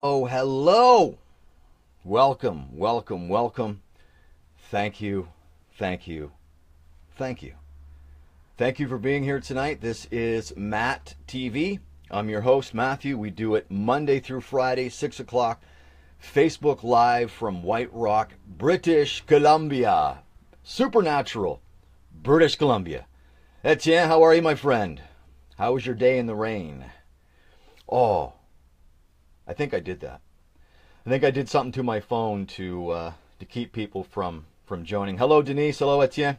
Oh, hello. Welcome, welcome, welcome. Thank you, thank you, thank you. Thank you for being here tonight. This is Matt TV. I'm your host, Matthew. We do it Monday through Friday, 6 o'clock, Facebook Live from White Rock, British Columbia. Supernatural, British Columbia. Etienne, how are you, my friend? How was your day in the rain? Oh, I think I did that. I think I did something to my phone to keep people from joining. Hello, Denise. Hello, Etienne.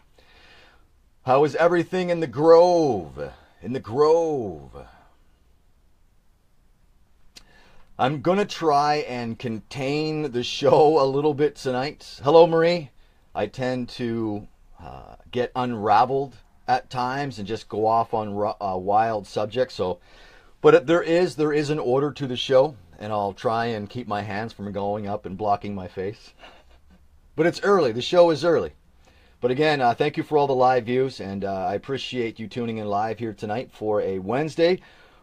How is everything in the Grove? In the Grove. I'm gonna try and contain the show a little bit tonight. Hello, Marie. I tend to get unraveled at times and just go off on wild subjects. But there is an order to the show, and I'll try and keep my hands from going up and blocking my face. But it's early. The show is early. But again, thank you for all the live views, and I appreciate you tuning in live here tonight for a Wednesday.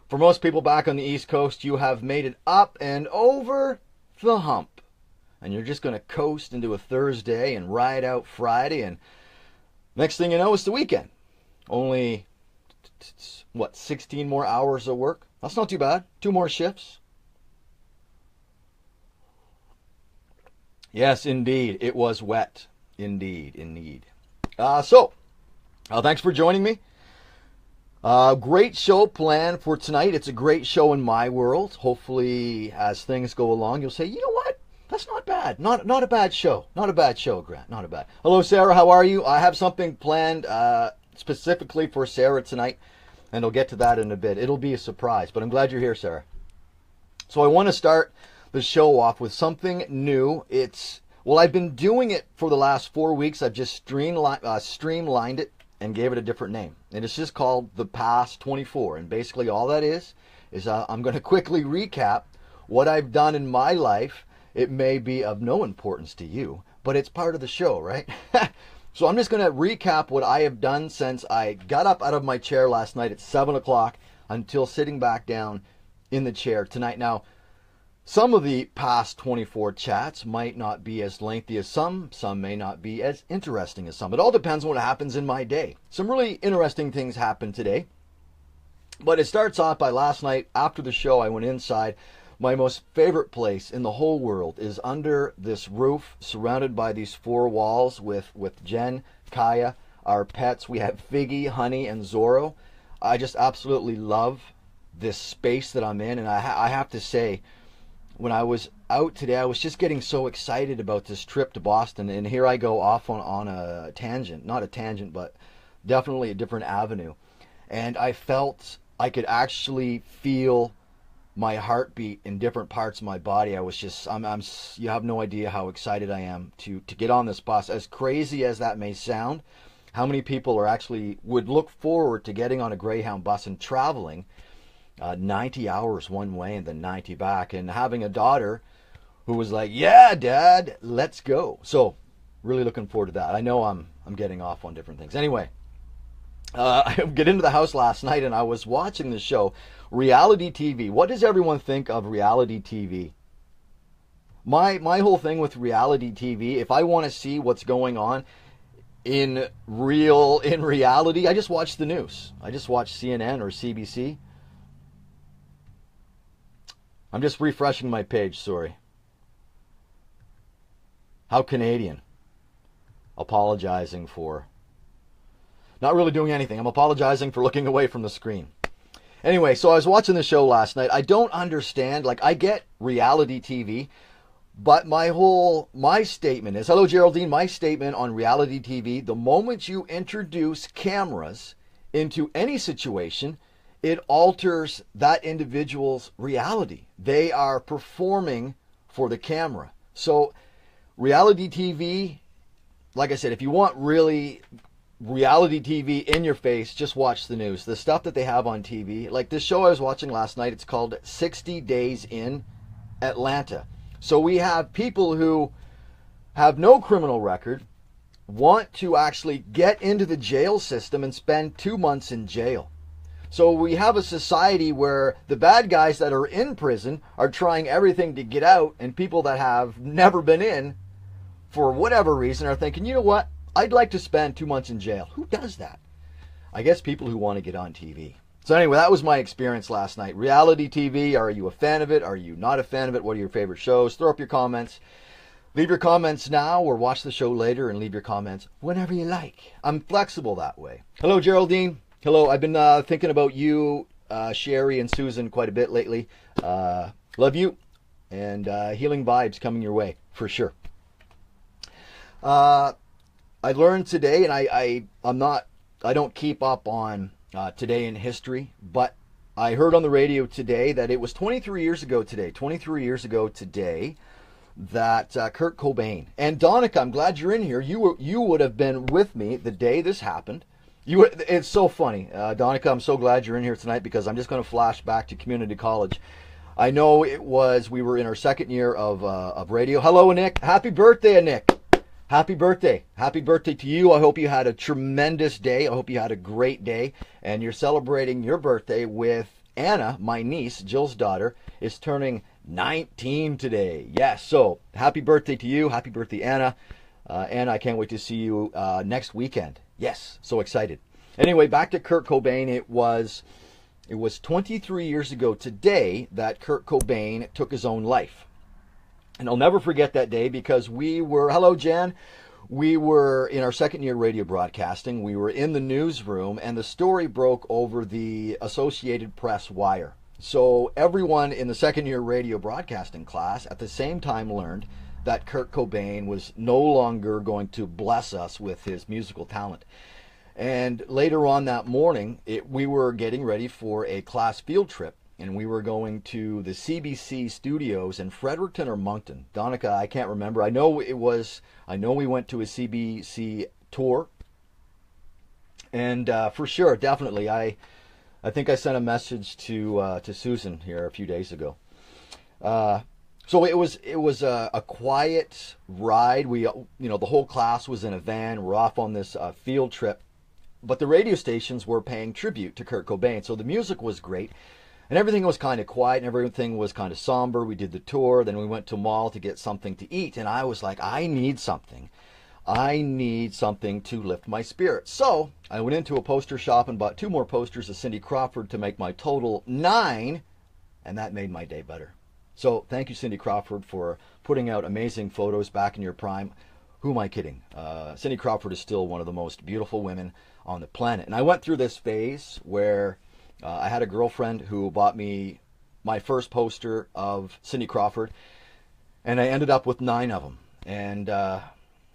For most people back on the East Coast, you have made it up and over the hump. And you're just going to coast into a Thursday and ride out Friday, and next thing you know, it's the weekend. Only, 16 more hours of work? That's not too bad. 2 more shifts. Yes, indeed. It was wet. Indeed, indeed. Thanks for joining me. Great show planned for tonight. It's a great show in my world. Hopefully, as things go along, you'll say, you know what? That's not bad. Not a bad show. Not a bad show, Grant. Not a bad. Hello, Sarah. How are you? I have something planned specifically for Sarah tonight, and I'll get to that in a bit. It'll be a surprise, but I'm glad you're here, Sarah. So I want to start the show off with something new. I've been doing it for the last 4 weeks. I've just streamlined it and gave it a different name. And it's just called The Past 24. And basically all that is I'm going to quickly recap what I've done in my life. It may be of no importance to you, but it's part of the show, right? So I'm just going to recap what I have done since I got up out of my chair last night at 7 o'clock until sitting back down in the chair tonight. Now, some of the past 24 chats might not be as lengthy as some may not be as interesting as some. It all depends on what happens in my day. Some really interesting things happened today. But it starts off by last night after the show, I went inside. My most favorite place in the whole world is under this roof, surrounded by these 4 walls with Jen, Kaya, our pets. We have Figgy, Honey, and Zorro. I just absolutely love this space that I'm in. And I have to say, when I was out today, I was just getting so excited about this trip to Boston. And here I go off on a tangent. Not a tangent, but definitely a different avenue. And I felt I could actually feel my heartbeat in different parts of my body. I was just, you have no idea how excited I am to get on this bus. As crazy as that may sound, how many people would look forward to getting on a Greyhound bus and traveling 90 hours one way and then 90 back, and having a daughter who was like, yeah, Dad, let's go. So really looking forward to that. I know I'm getting off on different things. Anyway, I get into the house last night and I was watching the show, reality TV. What does everyone think of reality TV? My whole thing with reality TV, if I want to see what's going on in reality, I just watch the news. I just watch CNN or CBC. I'm just refreshing my page, sorry. How Canadian. Apologizing for not really doing anything. I'm apologizing for looking away from the screen. Anyway, so I was watching the show last night. I don't understand, I get reality TV, but my statement is, hello Geraldine, my statement on reality TV, the moment you introduce cameras into any situation, it alters that individual's reality. They are performing for the camera. So reality TV, like I said, if you want really reality TV in your face, just watch the news. The stuff that they have on TV, like this show I was watching last night, it's called 60 Days in Atlanta. So we have people who have no criminal record, want to actually get into the jail system and spend 2 months in jail. So we have a society where the bad guys that are in prison are trying everything to get out, and people that have never been in, for whatever reason, are thinking, you know what, I'd like to spend 2 months in jail. Who does that? I guess people who want to get on TV. So anyway, that was my experience last night. Reality TV, are you a fan of it? Are you not a fan of it? What are your favorite shows? Throw up your comments. Leave your comments now or watch the show later, and leave your comments whenever you like. I'm flexible that way. Hello, Geraldine. Hello. I've been thinking about you, Sherry, and Susan quite a bit lately. Love you, and healing vibes coming your way for sure. I learned today, and I don't keep up on today in history, but I heard on the radio today that it was 23 years ago today that Kurt Cobain and Donica, I'm glad you're in here. You would have been with me the day this happened. It's so funny, Donica. I'm so glad you're in here tonight because I'm just going to flash back to community college. I know we were in our second year of radio. Hello, Nick. Happy birthday, Nick. Happy birthday. Happy birthday to you. I hope you had a tremendous day. I hope you had a great day, and you're celebrating your birthday with Anna, my niece, Jill's daughter, is turning 19 today. Yes, so happy birthday to you. Happy birthday, Anna. Anna, I can't wait to see you next weekend. Yes, so excited. Anyway, back to Kurt Cobain. It was 23 years ago today that Kurt Cobain took his own life. And I'll never forget that day because hello, Jan. We were in our second year radio broadcasting. We were in the newsroom, and the story broke over the Associated Press wire. So everyone in the second year radio broadcasting class at the same time learned that Kurt Cobain was no longer going to bless us with his musical talent. And later on that morning, we were getting ready for a class field trip, and we were going to the CBC studios in Fredericton or Moncton. Donica, I can't remember. I know we went to a CBC tour, and for sure, definitely, I think I sent a message to Susan here a few days ago. So it was a quiet ride. The whole class was in a van. We're off on this field trip, but the radio stations were paying tribute to Kurt Cobain. So the music was great, and everything was kind of quiet, and everything was kind of somber. We did the tour, then we went to a mall to get something to eat, and I was like, I need something. I need something to lift my spirits. So I went into a poster shop and bought 2 more posters of Cindy Crawford to make my total 9, and that made my day better. So thank you, Cindy Crawford, for putting out amazing photos back in your prime. Who am I kidding? Cindy Crawford is still one of the most beautiful women on the planet. And I went through this phase where I had a girlfriend who bought me my first poster of Cindy Crawford, and I ended up with 9 of them. And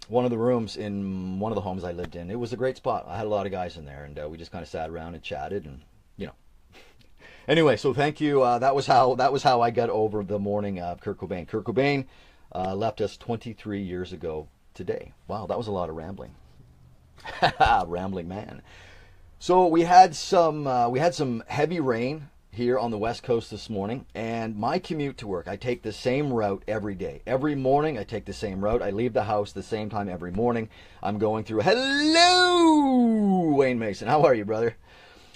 one of the rooms in one of the homes I lived in, it was a great spot. I had a lot of guys in there, and we just kind of sat around and chatted, and Anyway, so thank you. That was how I got over the morning of Kurt Cobain. Kurt Cobain left us 23 years ago today. Wow, that was a lot of rambling. Rambling man. So we had some heavy rain here on the West Coast this morning, and my commute to work, I take the same route every day. Every morning I take the same route. I leave the house the same time every morning. I'm going through, hello, Wayne Mason. How are you, brother?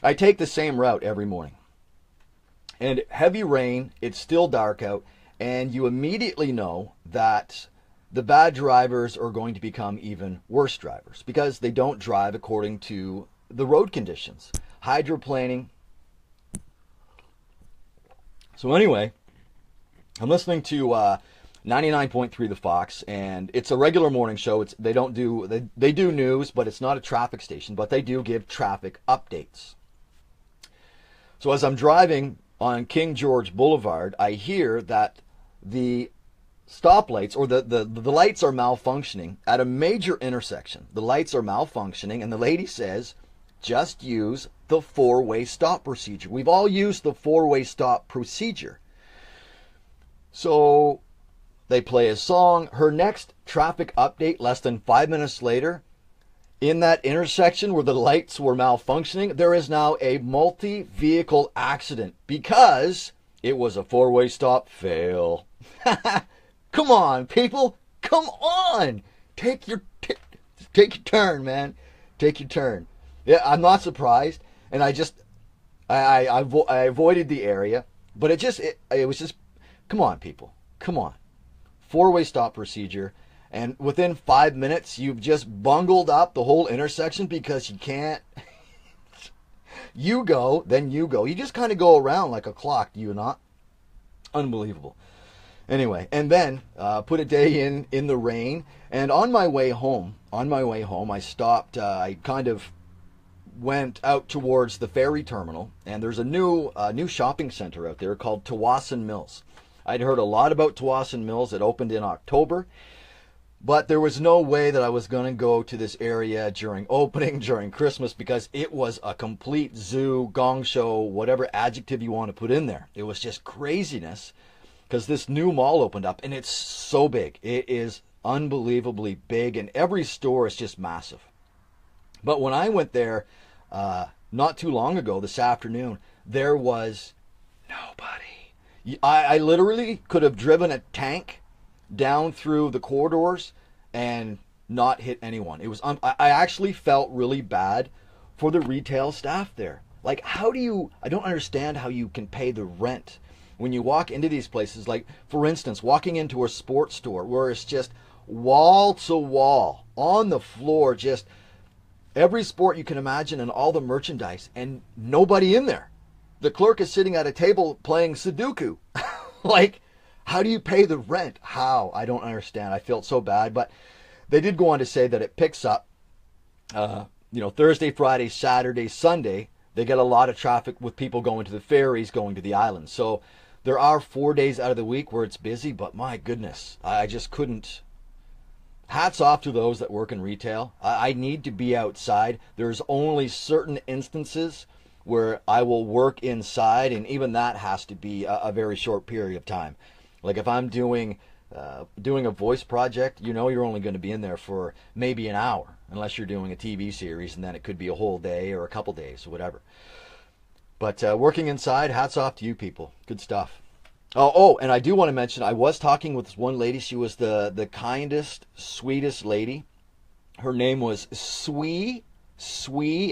I take the same route every morning. And heavy rain, it's still dark out, and you immediately know that the bad drivers are going to become even worse drivers because they don't drive according to the road conditions. Hydroplaning. So anyway, I'm listening to 99.3 The Fox, and it's a regular morning show. They do news, but it's not a traffic station, but they do give traffic updates. So as I'm driving on King George Boulevard, I hear that the stoplights or the lights are malfunctioning at a major intersection. The lights are malfunctioning, and the lady says, just use the 4-way stop procedure. We've all used the 4-way stop procedure. So they play a song. Her next traffic update, less than 5 minutes later, in that intersection where the lights were malfunctioning, there is now a multi-vehicle accident because it was a 4-way stop fail. Come on, people. Come on. Take your turn, man. Take your turn. Yeah, I'm not surprised. And I I avoided the area, but it was just, come on, people, come on, four-way stop procedure, and within 5 minutes you've just bungled up the whole intersection because you can't. You go, then you go. You just kind of go around like a clock, do you not? Unbelievable. Anyway, and then put a day in the rain, and on my way home, I stopped. I kind of went out towards the ferry terminal, and there's a new shopping center out there called Tawasin Mills. I'd heard a lot about Tawasin Mills. It opened in October, but there was no way that I was going to go to this area during opening, during Christmas, because it was a complete zoo, gong show, whatever adjective you want to put in there. It was just craziness, because this new mall opened up, and it's so big. It is unbelievably big, and every store is just massive. But when I went there not too long ago, this afternoon, there was nobody. I literally could have driven a tank down through the corridors and not hit anyone. It was I actually felt really bad for the retail staff there. Like, I don't understand how you can pay the rent when you walk into these places. Like, for instance, walking into a sports store where it's just wall to wall on the floor, just every sport you can imagine and all the merchandise, and nobody in there. The clerk is sitting at a table playing Sudoku. Like, how do you pay the rent? How? I don't understand. I felt so bad. But they did go on to say that it picks up, Thursday, Friday, Saturday, Sunday. They get a lot of traffic with people going to the ferries, going to the islands. So there are 4 days out of the week where it's busy, but my goodness, I just couldn't. Hats off to those that work in retail. I need to be outside. There's only certain instances where I will work inside, and even that has to be a very short period of time. Like if I'm doing a voice project, you're only going to be in there for maybe an hour, unless you're doing a TV series, and then it could be a whole day or a couple days or whatever. But working inside, hats off to you people. Good stuff. Oh, and I do want to mention, I was talking with this one lady. She was the kindest, sweetest lady. Her name was Sui,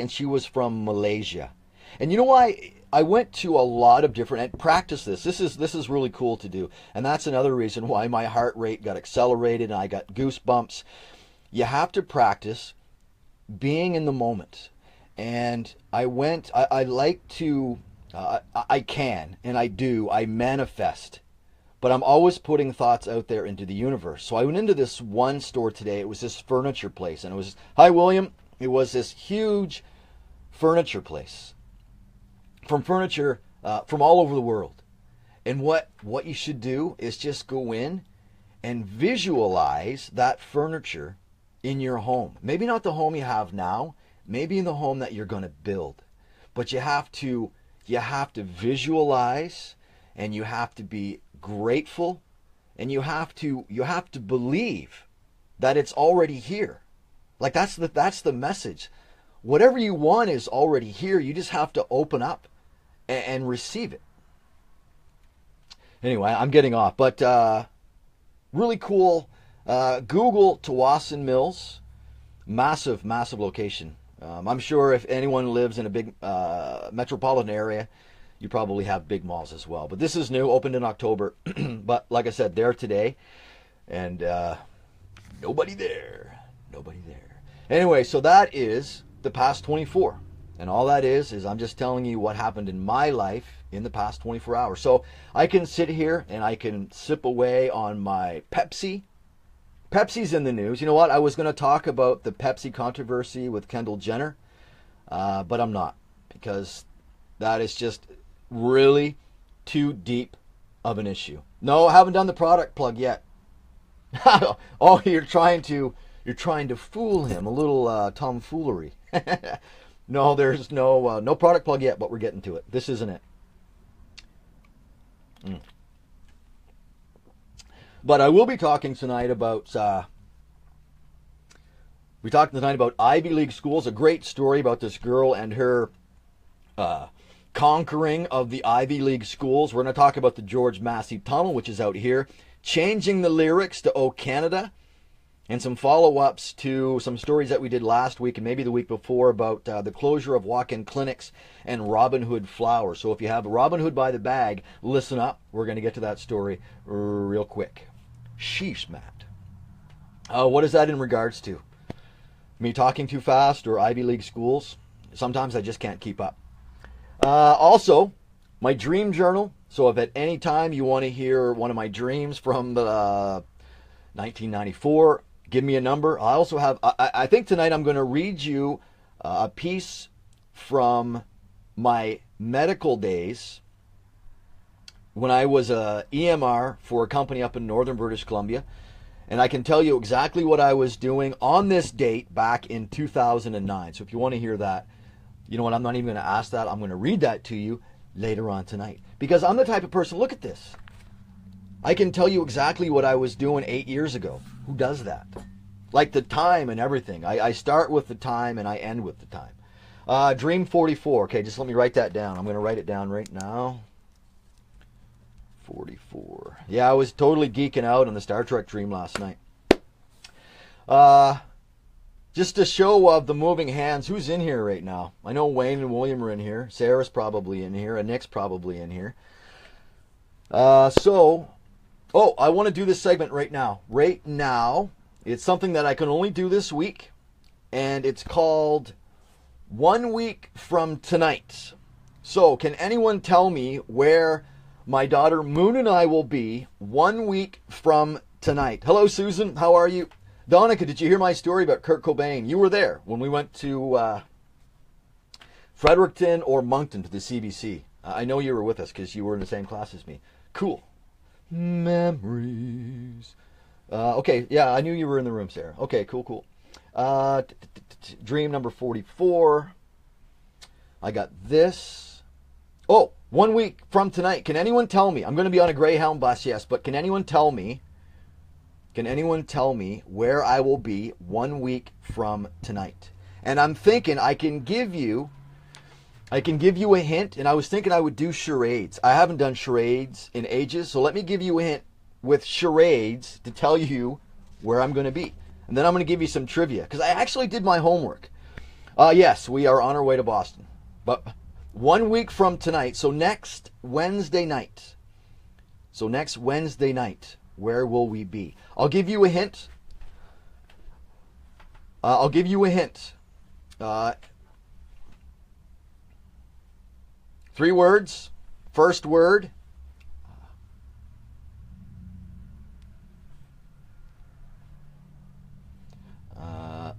and she was from Malaysia. And you know why? I went to a lot of different, and practice this. This is really cool to do. And that's another reason why my heart rate got accelerated and I got goosebumps. You have to practice being in the moment. And I like to, I can, and I do, I manifest. But I'm always putting thoughts out there into the universe. So I went into this one store today. It was this furniture place. And it was, hi, William. It was this huge furniture place. From furniture from all over the world. And what you should do is just go in and visualize that furniture in your home. Maybe not the home you have now, maybe in the home that you're going to build. But you have to visualize, and you have to be grateful, and you have to believe that it's already here. Like that's the message. Whatever you want is already here. You just have to open up and receive it. Anyway, I'm getting off, but really cool. Google Tawasin Mills, massive location. I'm sure if anyone lives in a big metropolitan area, you probably have big malls as well. But this is new, opened in October. But like I said, there today, and nobody there. Anyway, so that is the past 24. And all that is I'm just telling you what happened in my life in the past 24 hours. So I can sit here and I can sip away on my Pepsi. Pepsi's in the news. You know what? I was going to talk about the Pepsi controversy with Kendall Jenner, but I'm not, because that is just really too deep of an issue. No, I haven't done the product plug yet. Oh, you're trying to fool him. A little tomfoolery. No, there's no product plug yet, but we're getting to it. This isn't it. But I will be talking tonight about Ivy League schools. A great story about this girl and her conquering of the Ivy League schools. We're going to talk about the George Massey Tunnel, which is out here, changing the lyrics to "Oh Canada." and some follow-ups to some stories that we did last week and maybe the week before about the closure of walk-in clinics and Robin Hood flour. So if you have Robin Hood by the bag, listen up. We're going to get to that story real quick. Sheesh, Matt. What is that in regards to? Me talking too fast or Ivy League schools? Sometimes I just can't keep up. Also, my dream journal. So if at any time you want to hear one of my dreams from the 1994, give me a number. I also have, I think tonight I'm going to read you a piece from my medical days when I was a EMR for a company up in northern British Columbia. And I can tell you exactly what I was doing on this date back in 2009. So if you want to hear that, you know what, I'm not even going to ask that. I'm going to read that to you later on tonight. Because I'm the type of person, look at this. I can tell you exactly what I was doing 8 years ago. Who does that? Like the time and everything. I start with the time and I end with the time. Dream 44. Okay, just let me write that down. I'm going to write it down right now. 44. Yeah, I was totally geeking out on the Star Trek dream last night. Just a show of the moving hands. Who's in here right now? I know Wayne and William are in here. Sarah's probably in here. And Nick's probably in here. I want to do this segment right now. Right now, it's something that I can only do this week. And it's called 1 week from tonight. So, can anyone tell me where my daughter Moon and I will be 1 week from tonight? Hello, Susan. How are you? Donica, did you hear my story about Kurt Cobain? You were there when we went to Fredericton or Moncton to the CBC. I know you were with us because you were in the same class as me. Cool. Memories. Okay, yeah, I knew you were in the room, Sarah. Okay, cool. Dream number 44. I got this. Oh, 1 week from tonight. Can anyone tell me? I'm going to be on a Greyhound bus, yes, but can anyone tell me where I will be 1 week from tonight? And I'm thinking I can give you a hint, and I was thinking I would do charades. I haven't done charades in ages, so let me give you a hint with charades to tell you where I'm going to be. And then I'm going to give you some trivia, because I actually did my homework. Yes, we are on our way to Boston. But 1 week from tonight, so next Wednesday night. Where will we be? I'll give you a hint. 3 words. First word.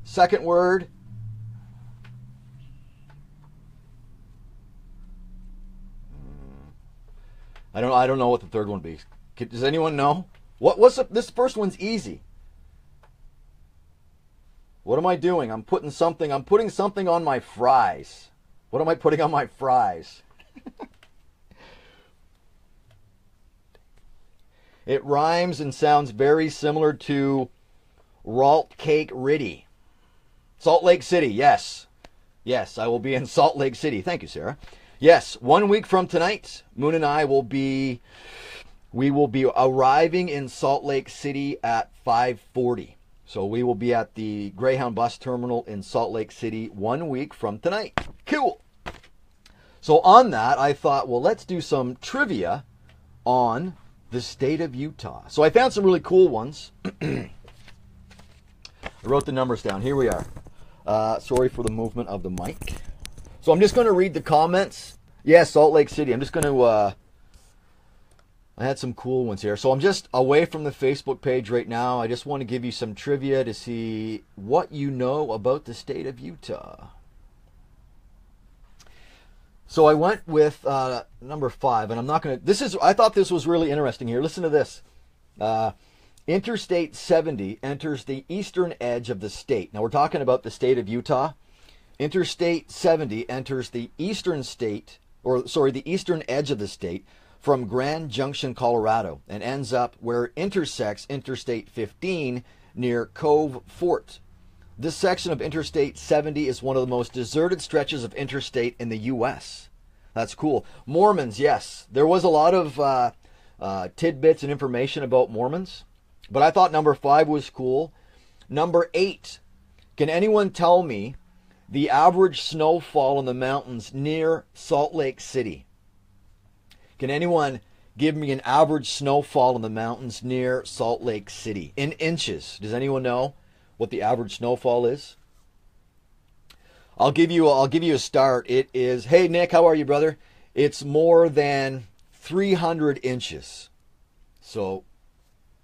Second word. I don't know what the third one would be. Does anyone know? This first one's easy. What am I doing? I'm putting something on my fries. What am I putting on my fries? It rhymes and sounds very similar to Ralt Cake Riddy. Salt Lake City, yes. Yes, I will be in Salt Lake City. Thank you, Sarah. Yes, 1 week from tonight, Moon and I will be arriving in Salt Lake City at 5:40. So we will be at the Greyhound bus terminal in Salt Lake City 1 week from tonight. Cool. So on that, I thought, well, let's do some trivia on the state of Utah. So I found some really cool ones. I wrote the numbers down. Here we are. Sorry for the movement of the mic. So I'm just going to read the comments. Yes, Salt Lake City. I'm just going to... I had some cool ones here. So I'm just away from the Facebook page right now. I just want to give you some trivia to see what you know about the state of Utah. So I went with number 5, and I'm not going to... I thought this was really interesting here. Listen to this. Interstate 70 enters the eastern edge of the state. Now we're talking about the state of Utah. Interstate 70 enters the eastern edge of the state from Grand Junction, Colorado, and ends up where it intersects Interstate 15 near Cove Fort. This section of Interstate 70 is one of the most deserted stretches of interstate in the U.S. That's cool. Mormons, yes. There was a lot of tidbits and information about Mormons, but I thought number 5 was cool. Number 8. Can anyone tell me the average snowfall in the mountains near Salt Lake City? Can anyone give me an average snowfall in the mountains near Salt Lake City in inches? Does anyone know what the average snowfall is? I'll give you a start. It is, hey Nick, how are you, brother? It's more than 300 inches. So,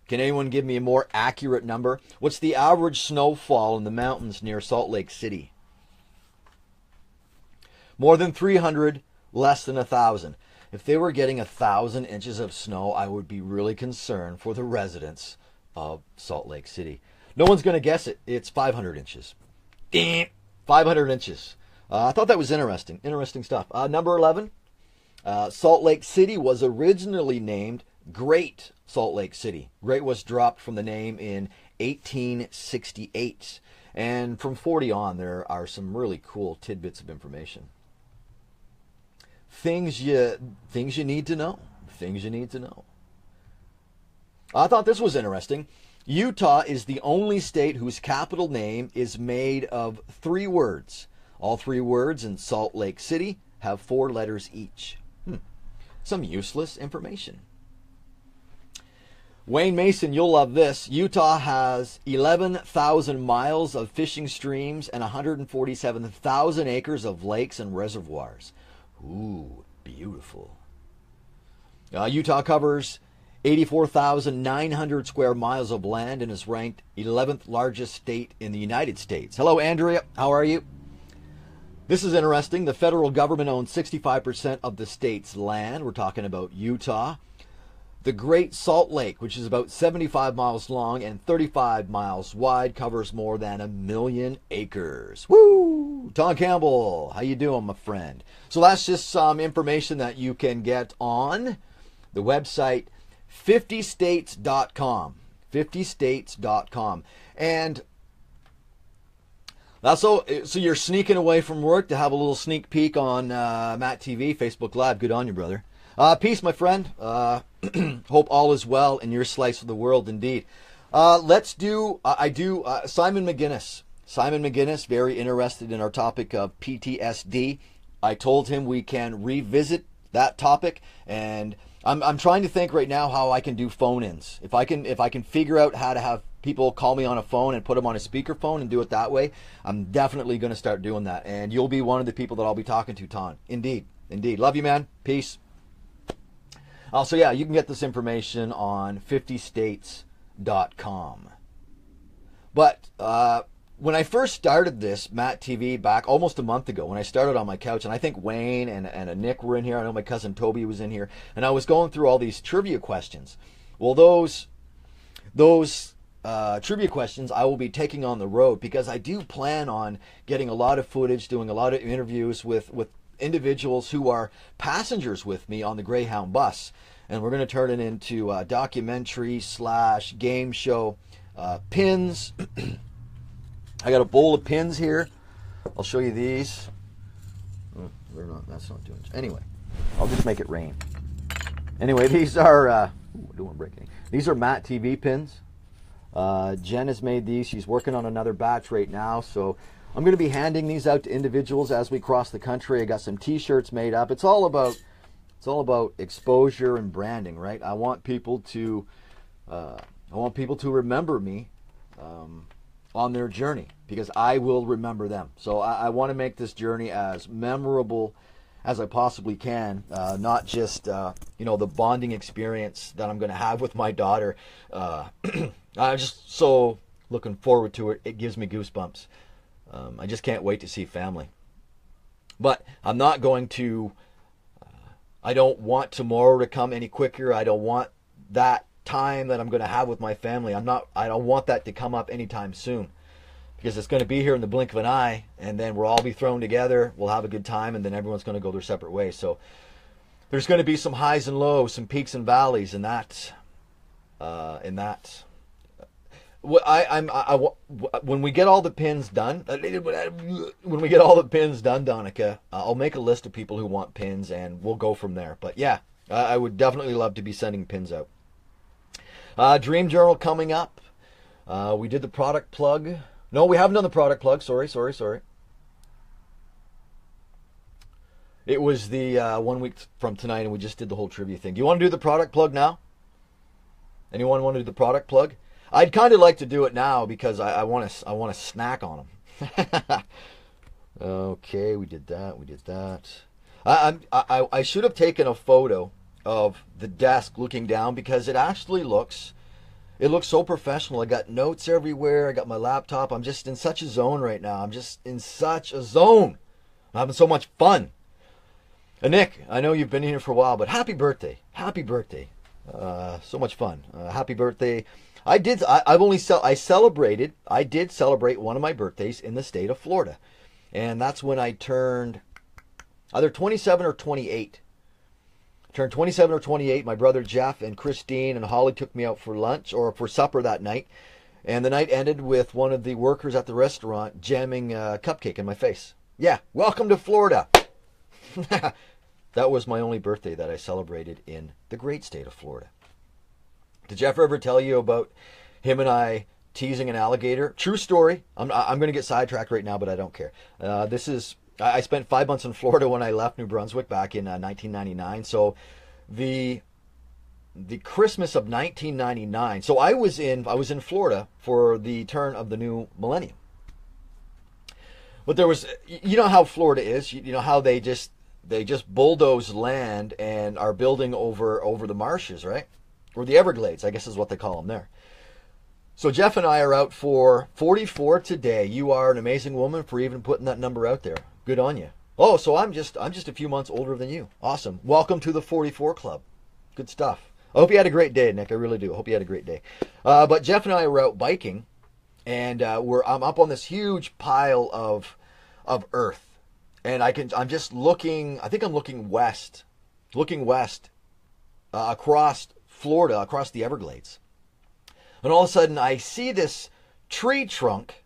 can anyone give me a more accurate number? What's the average snowfall in the mountains near Salt Lake City? More than 300, less than 1,000. If they were getting 1,000 inches of snow, I would be really concerned for the residents of Salt Lake City. No one's going to guess it. It's 500 inches. 500 inches. I thought that was interesting. Interesting stuff. Number 11. Salt Lake City was originally named Great Salt Lake City. Great was dropped from the name in 1868. And from 40 on, there are some really cool tidbits of information. Things you need to know. Things you need to know. I thought this was interesting. Utah is the only state whose capital name is made of 3 words. All 3 words in Salt Lake City have 4 letters each. Some useless information. Wayne Mason, you'll love this. Utah has 11,000 miles of fishing streams and 147,000 acres of lakes and reservoirs. Ooh, beautiful. Utah covers 84,900 square miles of land and is ranked 11th largest state in the United States. Hello, Andrea. How are you? This is interesting. The federal government owns 65% of the state's land. We're talking about Utah. The Great Salt Lake, which is about 75 miles long and 35 miles wide, covers more than 1 million acres. Woo! Tom Campbell, how you doing, my friend? So that's just some information that you can get on the website 50states.com. 50states.com. And that's so you're sneaking away from work to have a little sneak peek on MattTv, Facebook Live. Good on you, brother. Peace, my friend. Hope all is well in your slice of the world, indeed. Let's do, Simon McGinnis. Simon McGinnis, very interested in our topic of PTSD. I told him we can revisit that topic, and I'm trying to think right now how I can do phone-ins. If I can figure out how to have people call me on a phone and put them on a speakerphone and do it that way, I'm definitely going to start doing that. And you'll be one of the people that I'll be talking to, Ton. Indeed. Indeed. Love you, man. Peace. Also, yeah, you can get this information on 50states.com. But when I first started this MattTv back almost a month ago, when I started on my couch, and I think Wayne and Nick were in here, I know my cousin Toby was in here, and I was going through all these trivia questions. Well, those trivia questions I will be taking on the road, because I do plan on getting a lot of footage, doing a lot of interviews with individuals who are passengers with me on the Greyhound bus, and we're going to turn it into a documentary / game show. Pins. I got a bowl of pins here. I'll show you these. Oh, that's not doing it. Anyway, I'll just make it rain. Anyway, these are I don't want to break any. These are MattTv pins. Jen has made these. She's working on another batch right now, so I'm going to be handing these out to individuals as we cross the country. I got some T-shirts made up. It's all about exposure and branding, right? I want people to remember me on their journey, because I will remember them. So I want to make this journey as memorable as I possibly can, not just the bonding experience that I'm going to have with my daughter. I'm just so looking forward to it. It gives me goosebumps. I just can't wait to see family. But I'm not going to, I don't want tomorrow to come any quicker. I don't want that time that I'm going to have with my family. I don't want that to come up anytime soon, because it's going to be here in the blink of an eye, and then we'll all be thrown together. We'll have a good time, and then everyone's going to go their separate ways. So there's going to be some highs and lows, some peaks and valleys in that. When we get all the pins done, Donica, I'll make a list of people who want pins, and we'll go from there. But yeah, I would definitely love to be sending pins out. Dream Journal coming up. We did the product plug. No, we haven't done the product plug. Sorry. It was the 1 week from tonight, and we just did the whole trivia thing. Do you want to do the product plug now? Anyone want to do the product plug? I'd kind of like to do it now because I want to snack on them. Okay, we did that. I should have taken a photo of the desk looking down because it actually looks so professional. I got notes everywhere. I got my laptop. I'm just in such a zone right now. I'm just in such a zone. I'm having so much fun. Nick, I know you've been here for a while, but happy birthday. Happy birthday. So much fun. Happy birthday. I did celebrate one of my birthdays in the state of Florida. And that's when I turned either 27 or 28. Turned 27 or 28. My brother Jeff and Christine and Holly took me out for lunch or for supper that night. And the night ended with one of the workers at the restaurant jamming a cupcake in my face. Yeah, welcome to Florida. That was my only birthday that I celebrated in the great state of Florida. Did Jeff ever tell you about him and I teasing an alligator? True story. I'm going to get sidetracked right now, but I don't care. I spent 5 months in Florida when I left New Brunswick back in 1999. So the Christmas of 1999. So I was in Florida for the turn of the new millennium. But there was, you know how Florida is. You know how they just bulldoze land and are building over the marshes, right? Or the Everglades, I guess is what they call them there. So Jeff and I are out for 44 today. You are an amazing woman for even putting that number out there. Good on you. Oh, so I'm just a few months older than you. Awesome. Welcome to the 44 Club. Good stuff. I hope you had a great day, Nick. I really do. I hope you had a great day. But Jeff and I were out biking, and I'm up on this huge pile of earth. And I'm just looking, I think I'm looking west across Florida, across the Everglades. And all of a sudden I see this tree trunk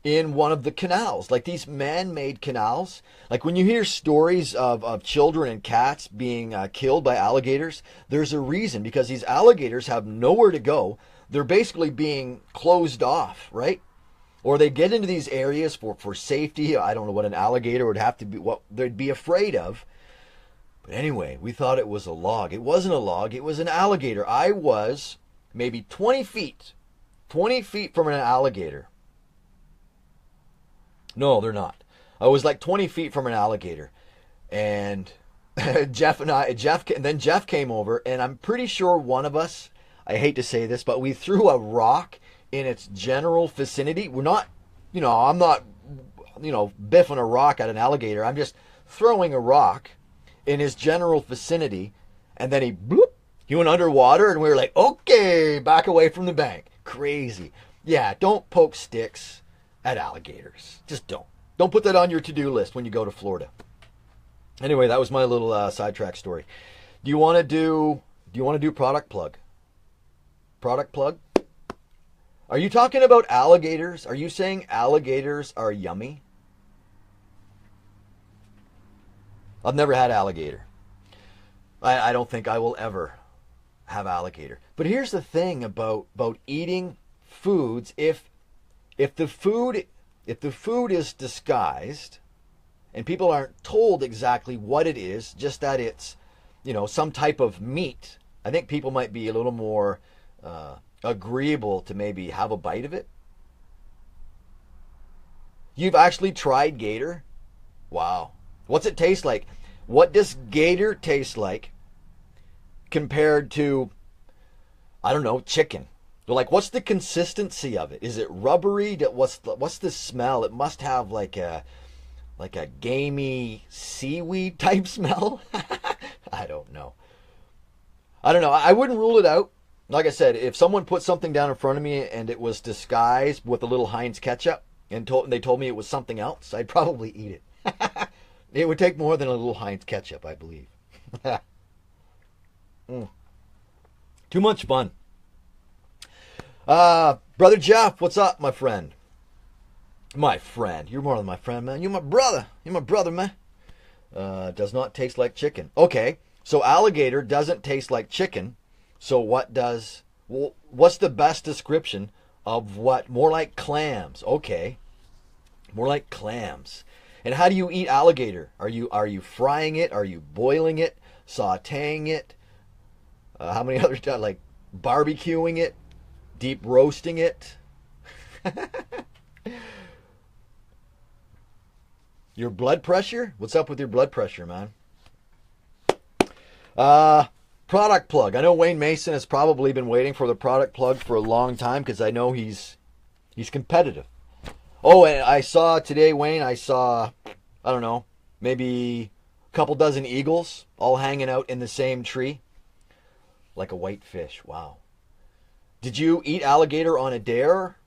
in one of the canals, like these man-made canals. Like when you hear stories of children and cats being killed by alligators, there's a reason, because these alligators have nowhere to go. They're basically being closed off, right? Or they get into these areas for safety. I don't know what an alligator would have to be, what they'd be afraid of. But anyway, we thought it was a log. It wasn't a log. It was an alligator. I was maybe 20 feet from an alligator. No, they're not. I was like 20 feet from an alligator. And Jeff came over, and I'm pretty sure one of us, I hate to say this, but we threw a rock in its general vicinity. We're not, I'm not, biffing a rock at an alligator. I'm just throwing a rock in his general vicinity, and then he went underwater, and we were like, okay, back away from the bank. Crazy. Yeah, don't poke sticks at alligators. Just don't. Don't put that on your to-do list when you go to Florida. Anyway, that was my little sidetrack story. Do you want to do product plug? Product plug? Are you talking about alligators? Are you saying alligators are yummy? I've never had alligator. I don't think I will ever have alligator. But here's the thing about eating foods. If the food is disguised and people aren't told exactly what it is, just that it's, some type of meat, I think people might be a little more agreeable to maybe have a bite of it. You've actually tried gator? Wow. What's it taste like? What does gator taste like compared to, I don't know, chicken? They're like, what's the consistency of it? Is it rubbery? What's the smell? It must have like a gamey seaweed type smell. I don't know. I wouldn't rule it out. Like I said, if someone put something down in front of me and it was disguised with a little Heinz ketchup and they told me it was something else, I'd probably eat it. It would take more than a little Heinz ketchup, I believe. Too much fun. Brother Jeff, what's up, my friend? My friend. You're more than my friend, man. You're my brother. You're my brother, man. Does not taste like chicken. Okay, so alligator doesn't taste like chicken. So what's the best description Of what? More like clams. Okay. More like clams. And how do you eat alligator? Are you frying it? Are you boiling it? Sautéing it? How many others? Like barbecuing it? Deep roasting it? Your blood pressure? What's up with your blood pressure, man? Product plug. I know Wayne Mason has probably been waiting for the product plug for a long time because I know he's competitive. Oh, and I saw today, Wayne, I don't know, maybe a couple dozen eagles all hanging out in the same tree. Like a white fish. Wow. Did you eat alligator on a dare?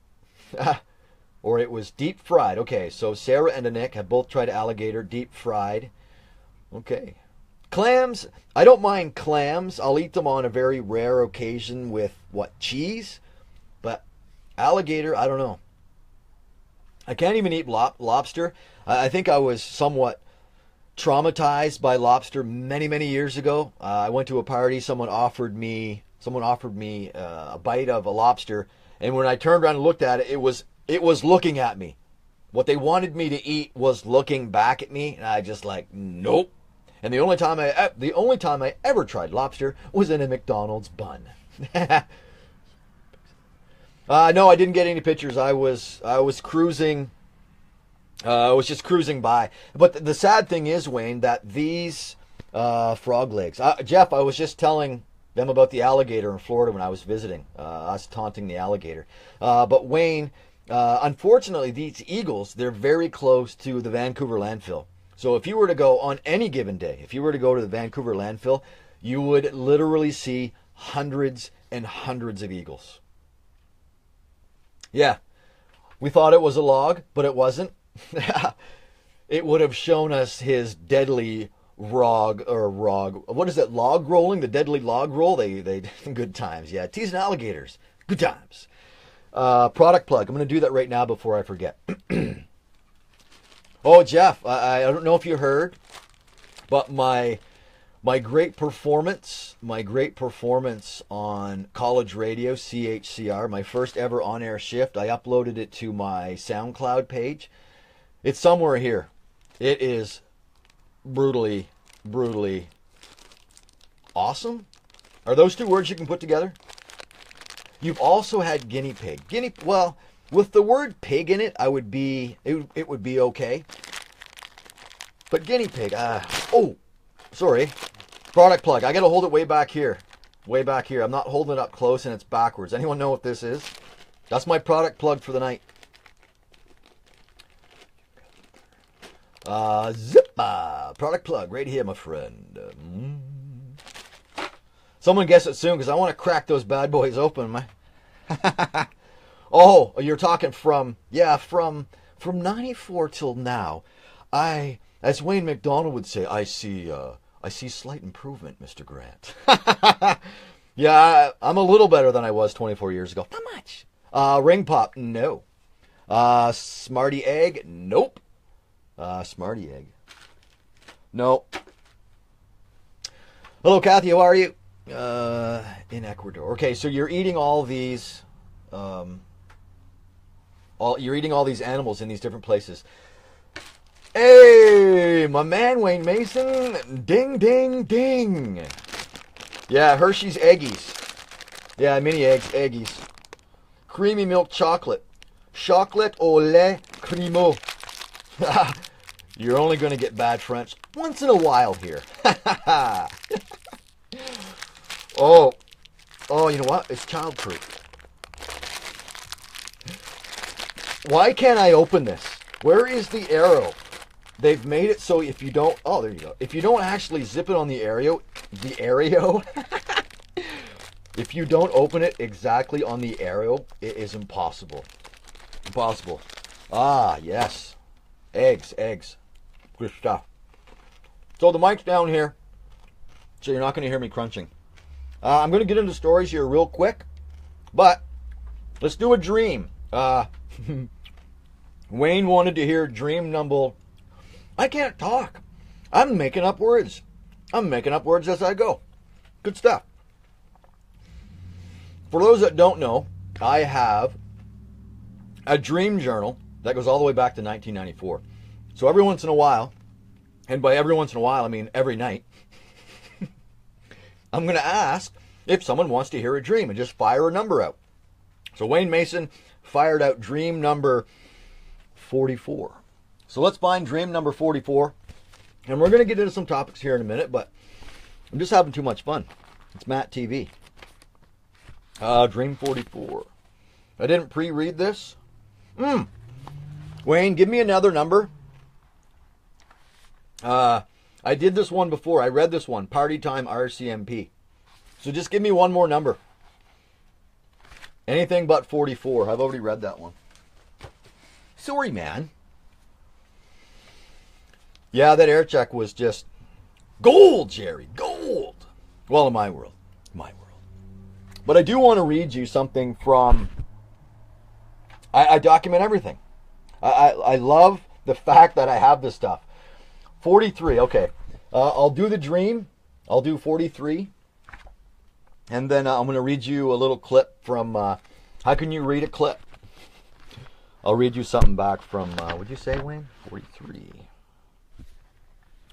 Or it was deep fried. Okay, so Sarah and Nick have both tried alligator deep fried. Okay. Clams, I don't mind clams. I'll eat them on a very rare occasion with, cheese? But alligator, I don't know. I can't even eat lobster. I think I was somewhat traumatized by lobster many, many years ago. I went to a party. Someone offered me a bite of a lobster, and when I turned around and looked at it, it was looking at me. What they wanted me to eat was looking back at me, and I just like, nope. And the only time I ever tried lobster was in a McDonald's bun. No, I didn't get any pictures. I was cruising. I was just cruising by. But the sad thing is, Wayne, that these frog legs. Jeff, I was just telling them about the alligator in Florida when I was visiting. Us taunting the alligator. But Wayne, unfortunately, these eagles, they're very close to the Vancouver landfill. So if you were to go on any given day, if you were to go to the Vancouver landfill, you would literally see hundreds and hundreds of eagles. Yeah, we thought it was a log, but it wasn't. It would have shown us his deadly log. What is that? Log rolling? The deadly log roll? They good times. Yeah, teasing alligators. Good times. Product plug. I'm going to do that right now before I forget. Oh, Jeff, I don't know if you heard, but my great performance on college radio, CHCR, my first ever on-air shift, I uploaded it to my SoundCloud page. It's somewhere here. It is brutally, brutally awesome. Are those two words you can put together? You've also had guinea pig. Well, with the word pig in it, it would be okay. But guinea pig, sorry. Product plug. I got to hold it way back here. Way back here. I'm not holding it up close and it's backwards. Anyone know what this is? That's my product plug for the night. Product plug right here, my friend. Someone guess it soon because I want to crack those bad boys open. Oh, you're talking from 94 till now. As Wayne McDonald would say, I see slight improvement, Mr. Grant. Yeah, I'm a little better than I was 24 years ago. Not much. Ring pop, no. Smarty egg, nope. Smarty egg, nope. Hello, Kathy, how are you? In Ecuador. Okay, so you're eating all these, you're eating all these animals in these different places. Hey, my man Wayne Mason, ding, ding, ding. Yeah, Hershey's Eggies. Yeah, mini eggs, Eggies. Creamy milk chocolate. Chocolate au lait cremeux. You're only going to get bad French once in a while here. Oh, you know what? It's childproof. Why can't I open this? Where is the arrow? They've made it so if you don't, there you go. If you don't actually zip it on the arrow, if you don't open it exactly on the arrow, it is impossible. Impossible. Ah, yes. Eggs. Good stuff. So the mic's down here, so you're not going to hear me crunching. I'm going to get into stories here real quick, but let's do a dream. Wayne wanted to hear dream number. I can't talk. I'm making up words. As I go. Good stuff. For those that don't know, I have a dream journal that goes all the way back to 1994. So every once in a while, and by every once in a while I mean every night, I'm going to ask if someone wants to hear a dream and just fire a number out. So Wayne Mason fired out dream number 44. So let's find dream number 44. And we're going to get into some topics here in a minute, but I'm just having too much fun. It's MattTv. Dream 44. I didn't pre-read this. Wayne, give me another number. I did this one before. I read this one. Party Time RCMP. So just give me one more number. Anything but 44. I've already read that one. Sorry, man. Yeah, that air check was just gold, Jerry. Gold. Well, in my world. My world. But I do want to read you something from... I document everything. I love the fact that I have this stuff. 43, okay. I'll do the dream. I'll do 43. And then I'm going to read you a little clip from... how can you read a clip? I'll read you something back from... what'd you say, Wayne? 43.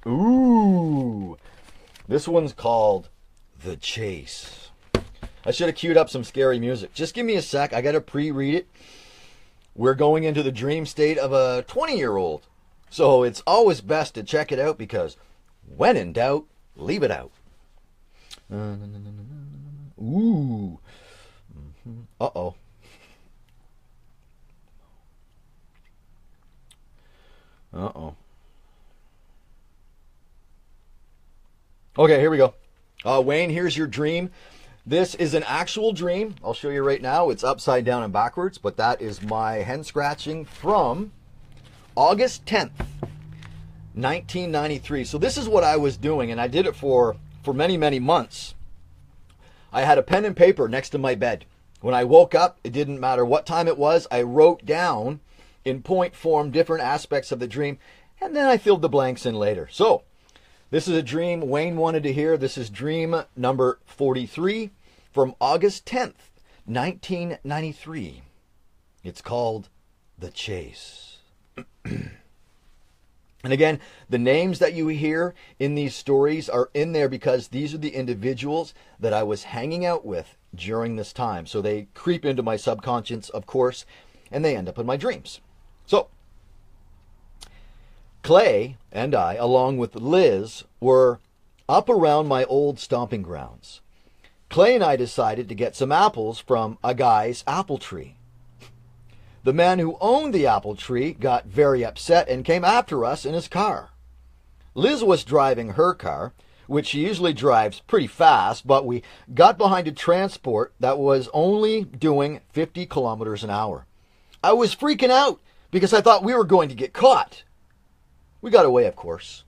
Ooh. This one's called The Chase. I should have queued up some scary music. Just give me a sec. I got to pre-read it. We're going into the dream state of a 20-year-old. So it's always best to check it out because when in doubt, leave it out. Ooh. Uh-oh. Uh-oh. Okay, here we go. Wayne, here's your dream. This is an actual dream. I'll show you right now. It's upside down and backwards, but that is my hen scratching from August 10th, 1993. So this is what I was doing, and I did it for many, many months. I had a pen and paper next to my bed. When I woke up, it didn't matter what time it was. I wrote down in point form different aspects of the dream, and then I filled the blanks in later. So this is a dream Wayne wanted to hear. This is dream number 43 from August 10th, 1993. It's called The Chase. And again, the names that you hear in these stories are in there because these are the individuals that I was hanging out with during this time. So they creep into my subconscious, of course, and they end up in my dreams. So Clay and I, along with Liz, were up around my old stomping grounds. Clay and I decided to get some apples from a guy's apple tree. The man who owned the apple tree got very upset and came after us in his car. Liz was driving her car, which she usually drives pretty fast, but we got behind a transport that was only doing 50 kilometers an hour. I was freaking out because I thought we were going to get caught. We got away, of course.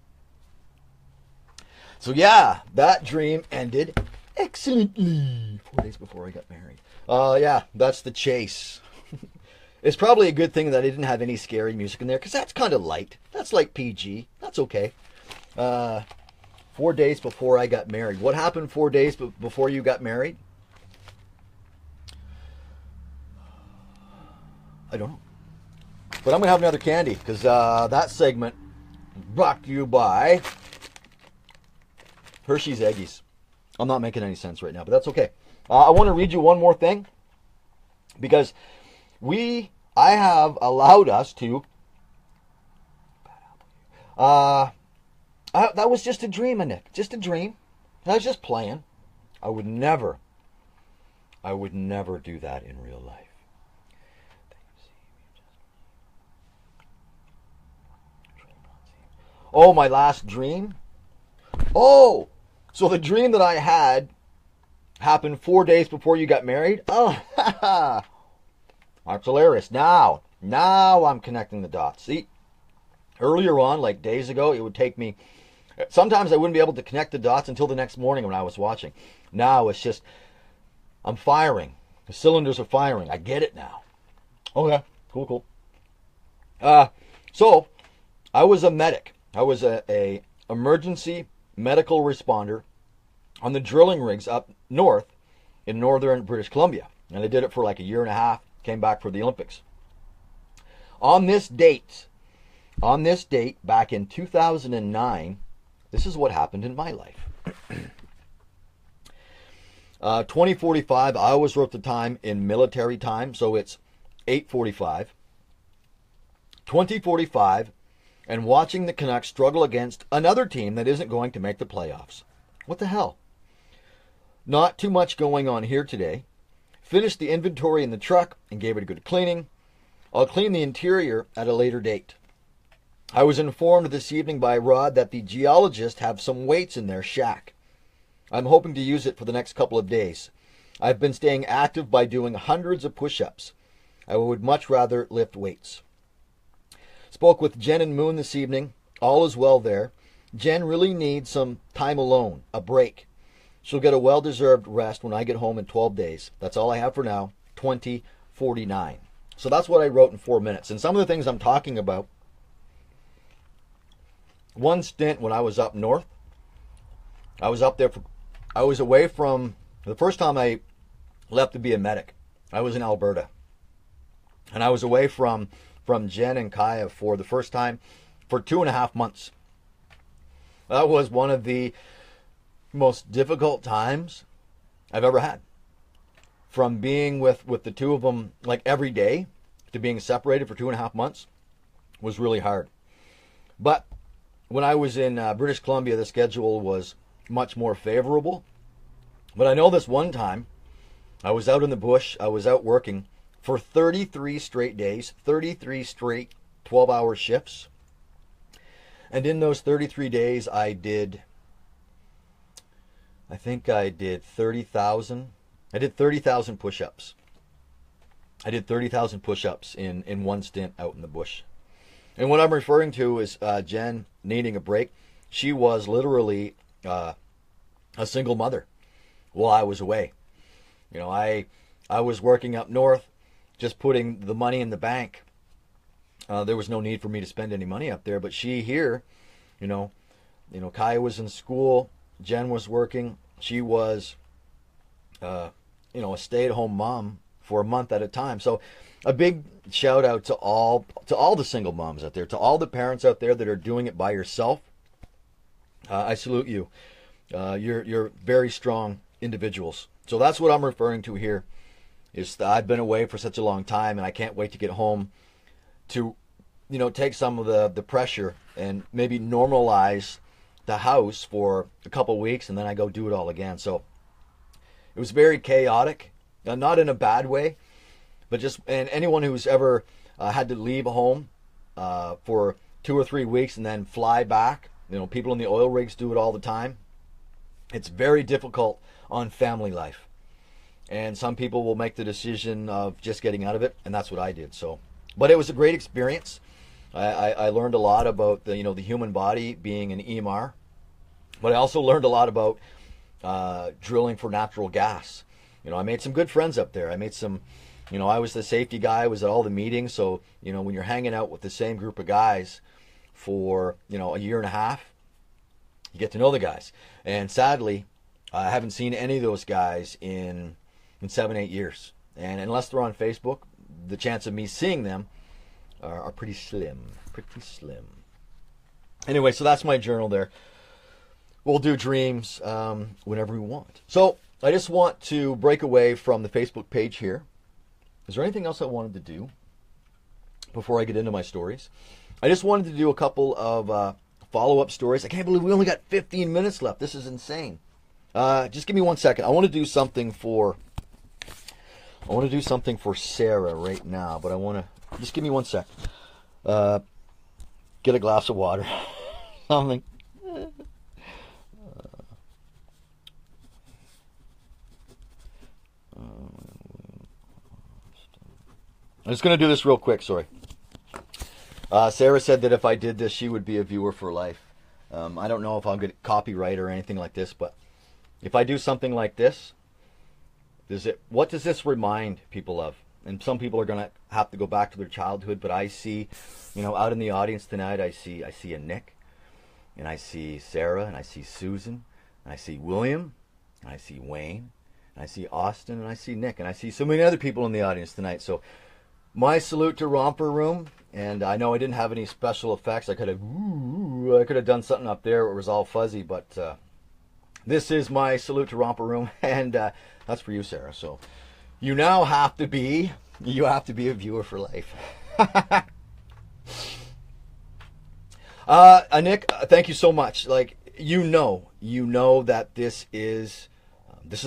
So yeah, that dream ended excellently 4 days before I got married. Yeah, that's The Chase. It's probably a good thing that I didn't have any scary music in there because that's kind of light. That's like PG. That's okay. 4 days before I got married. What happened 4 days before you got married? I don't know. But I'm going to have another candy because that segment brought to you by Hershey's Eggies. I'm not making any sense right now, but that's okay. I want to read you one more thing because I have allowed us to... that was just a dream, Nick. Just a dream. I was just playing. I would never do that in real life. Oh, my last dream? Oh, so the dream that I had happened 4 days before you got married? Oh, that's hilarious. Now I'm connecting the dots. See, earlier on, like days ago, it would take me... Sometimes I wouldn't be able to connect the dots until the next morning when I was watching. Now it's just... I'm firing. The cylinders are firing. I get it now. Okay, cool. So, I was a medic. I was a emergency medical responder on the drilling rigs up north in northern British Columbia. And I did it for like a year and a half. Came back for the Olympics. On this date, back in 2009, this is what happened in my life. 20:45, I always wrote the time in military time, so it's 8:45. 20:45, and watching the Canucks struggle against another team that isn't going to make the playoffs. What the hell? Not too much going on here today. Finished the inventory in the truck and gave it a good cleaning. I'll clean the interior at a later date. I was informed this evening by Rod that the geologists have some weights in their shack. I'm hoping to use it for the next couple of days. I've been staying active by doing hundreds of push-ups. I would much rather lift weights. Spoke with Jen and Moon this evening. All is well there. Jen really needs some time alone, a break. She'll get a well-deserved rest when I get home in 12 days. That's all I have for now, 20:49. So that's what I wrote in 4 minutes. And some of the things I'm talking about, one stint when I was up north, I was up there I was away from, the first time I left to be a medic, I was in Alberta. And I was away from Jen and Kaya for the first time for 2.5 months. That was one of the most difficult times I've ever had. From being with the two of them like every day to being separated for 2.5 months was really hard. But when I was in British Columbia, the schedule was much more favorable. But I know this one time, I was out in the bush, I was out working for 33 straight days, 33 straight 12-hour shifts. And in those 33 days, I think I did 30,000 push-ups. I did 30,000 push-ups in one stint out in the bush. And what I'm referring to is Jen needing a break. She was literally a single mother while I was away. You know, I was working up north, just putting the money in the bank. There was no need for me to spend any money up there. But she here, you know, Kaya was in school, Jen was working. She was, a stay-at-home mom for a month at a time. So a big shout out to all the single moms out there, to all the parents out there that are doing it by yourself. I salute you. You're very strong individuals. So that's what I'm referring to here, is that I've been away for such a long time, and I can't wait to get home to, take some of the pressure and maybe normalize the house for a couple weeks, and then I go do it all again. So it was very chaotic, not in a bad way, but and anyone who's ever had to leave home for 2 or 3 weeks and then fly back, people in the oil rigs do it all the time. It's very difficult on family life. And some people will make the decision of just getting out of it, and that's what I did. So, but it was a great experience. I learned a lot about the human body being an EMR, but I also learned a lot about drilling for natural gas. I made some good friends up there. I made some, I was the safety guy. I was at all the meetings. So, when you're hanging out with the same group of guys for, a year and a half, you get to know the guys. And sadly, I haven't seen any of those guys in 7-8 years. And unless they're on Facebook, the chance of me seeing them are pretty slim. Anyway, so that's my journal there. We'll do dreams whenever we want. So I just want to break away from the Facebook page here. Is there anything else I wanted to do before I get into my stories? I just wanted to do a couple of follow-up stories. I can't believe we only got 15 minutes left. This is insane. Just give me 1 second. I want to do something for Sarah right now, but I want to just give me 1 sec. Get a glass of water. Something. I'm just going to do this real quick, sorry. Sarah said that if I did this, she would be a viewer for life. I don't know if I'll get copyright or anything like this, but if I do something like this, what does this remind people of? And some people are going to have to go back to their childhood, but I see, out in the audience tonight, I see a Nick, and I see Sarah, and I see Susan, and I see William, and I see Wayne, and I see Austin, and I see Nick, and I see so many other people in the audience tonight. So My salute to Romper Room, and I know I didn't have any special effects. I could have done something up there where it was all fuzzy, but this is my salute to Romper Room, and that's for you, Sarah. So you now have to be a viewer for life. Nick, thank you so much. Like, you know that this is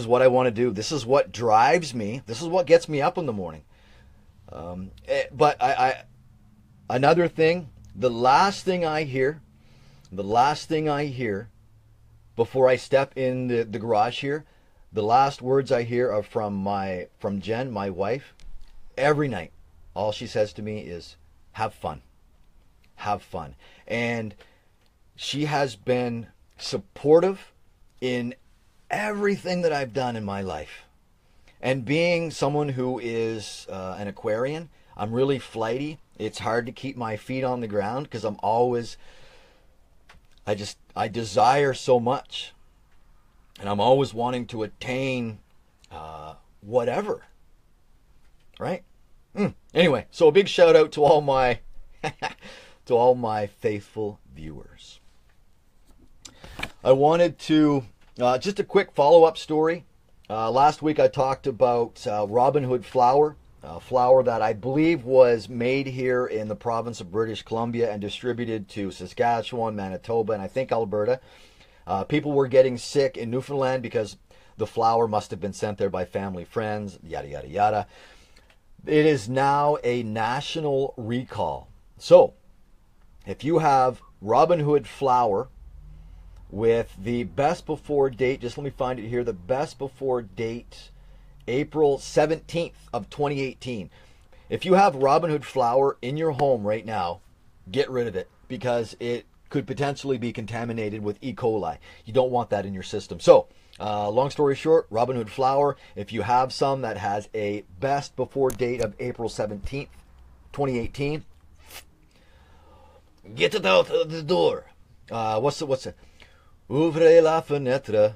what I want to do. This is what drives me. This is what gets me up in the morning. But another thing, the last thing I hear before I step in the garage here, the last words I hear are from Jen, my wife. Every night, all she says to me is, have fun. Have fun. And she has been supportive in everything that I've done in my life. And being someone who is an Aquarian, I'm really flighty. It's hard to keep my feet on the ground because I desire so much. And I'm always wanting to attain whatever. Right? Anyway, so a big shout out to all my to all my faithful viewers. I wanted to just a quick follow-up story. Last week I talked about Robin Hood flour, flour that I believe was made here in the province of British Columbia and distributed to Saskatchewan, Manitoba, and I think Alberta. People were getting sick in Newfoundland because the flour must have been sent there by family, friends, yada, yada, yada. It is now a national recall. So, if you have Robin Hood flour with the best before date, just let me find it here, the best before date, April 17th of 2018. If you have Robin Hood flour in your home right now, get rid of it because it could potentially be contaminated with E. coli. You don't want that in your system. So, long story short, Robin Hood flour, if you have some that has a best before date of April 17th, 2018, get it out of the door. What's it? Ouvrez la fenêtre,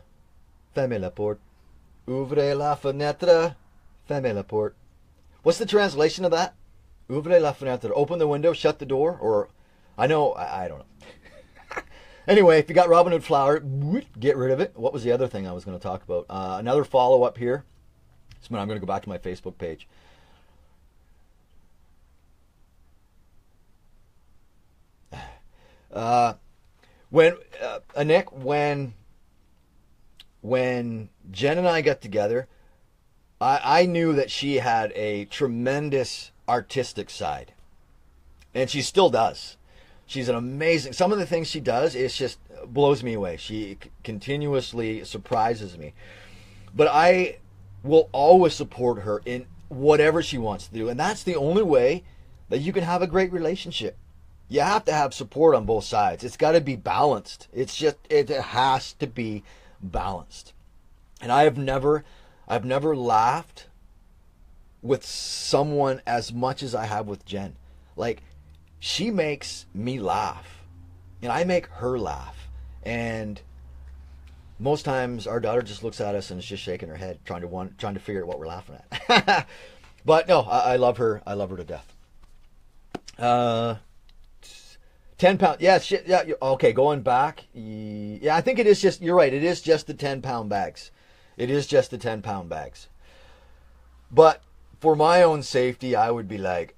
fermez la porte. Ouvrez la fenêtre, fermez la porte. What's the translation of that? Ouvrez la fenêtre, open the window, shut the door, or I don't know. Anyway, if you got Robin Hood flour, get rid of it. What was the other thing I was going to talk about? Another follow-up here. So I'm going to go back to my Facebook page. Nick, when Jen and I got together, I knew that she had a tremendous artistic side. And she still does. She's an amazing, some of the things she does, is just blows me away. She continuously surprises me. But I will always support her in whatever she wants to do. And that's the only way that you can have a great relationship. You have to have support on both sides. It's got to be balanced. It has to be balanced. And I've never laughed with someone as much as I have with Jen. Like, she makes me laugh, and I make her laugh. And most times our daughter just looks at us and is just shaking her head, trying to figure out what we're laughing at. But no, I love her. I love her to death. 10 pound. Yeah, shit. Yeah. Okay. Going back. Yeah, I think it is just, you're right. It is just the 10-pound bags. It is just the 10-pound bags. But for my own safety, I would be like,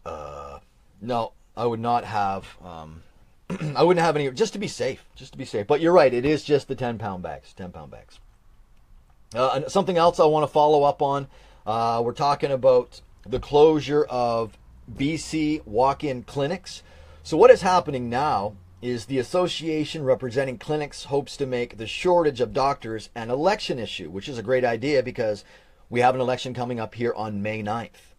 no, I would not have, I wouldn't have any, just to be safe. But you're right. It is just the 10-pound bags, 10-pound bags. Something else I want to follow up on. We're talking about the closure of BC walk-in clinics. So what is happening now is the association representing clinics hopes to make the shortage of doctors an election issue, which is a great idea because we have an election coming up here on May 9th.